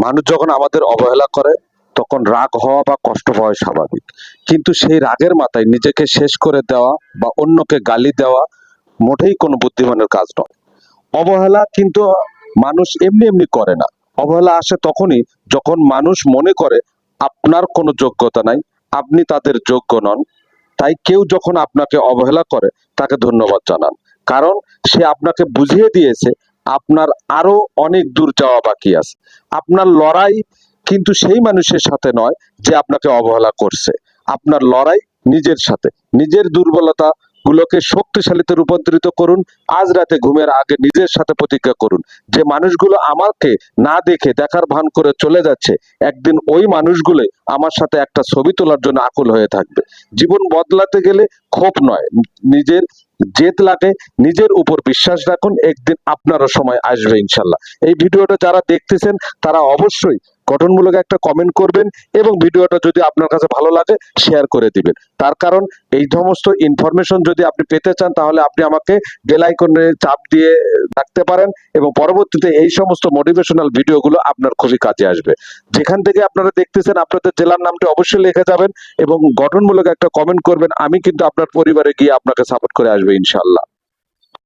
মানুষ যখন আমাদের অবহেলা করে তখন রাগ হওয়া বা কষ্ট পাওয়া স্বাভাবিক, কিন্তু সেই রাগের মাথায় নিজেকে শেষ করে দেওয়া বা অন্যকে গালি দেওয়া মোটেই কোনো বুদ্ধিমানের কাজ নয়। অবহেলা কিন্তু মানুষ এমনি এমনি করে না। অবহেলা আসে তখনই যখন মানুষ মনে করে আপনার কোনো যোগ্যতা নাই, আপনি তাদের যোগ্য নন। তাই কেউ যখন আপনাকে অবহেলা করে তাকে ধন্যবাদ জানান, কারণ সে আপনাকে বুঝিয়ে দিয়েছে আপনার আরো অনেক দূর যাওয়া বাকি আছে। আপনার লড়াই কিন্তু সেই মানুষের সাথে নয় যে আপনাকে অবহেলা করছে। আপনার লড়াই নিজের সাথে। নিজের দুর্বলতা গুলোকে শক্তিশালীতে রূপান্তরিত করুন। আজ রাতে ঘুমের আগে নিজের সাথে প্রতিজ্ঞা করুন যে মানুষগুলো আমাকে না দেখে দেখার ভান করে চলে যাচ্ছে, একদিন ওই মানুষগুলো আমার সাথে একটা ছবি তোলার জন্য আকুল হয়ে থাকবে। জীবন বদলাতে গেলে ক্ষোভ নয়, নিজের জেদ লাগে। নিজের উপর বিশ্বাস রাখুন, একদিন আপনারও সময় আসবে ইনশাল্লাহ। এই ভিডিওটা যারা দেখতেছেন তারা অবশ্যই গঠনমূলক একটা কমেন্ট করবেন এবং ভিডিওটা যদি আপনার কাছে ভালো লাগে শেয়ার করে দিবেন। তার কারণ এই সমস্ত ইনফরমেশন যদি আপনি পেতে চান তাহলে আপনি আমাকে বেল আইকনে চাপ দিয়ে রাখতে পারেন এবং পরবর্তীতে এই সমস্ত মোটিভেশনাল ভিডিওগুলো আপনার খুবই কাজে আসবে। যেখান থেকে আপনারা দেখতেছেন আপনাদের জেলার নামটি অবশ্যই লিখে যাবেন এবং গঠনমূলক একটা কমেন্ট করবেন। আমি কিন্তু আপনার পরিবারে গিয়ে আপনাকে সাপোর্ট করে আসবে ইনশাআল্লাহ।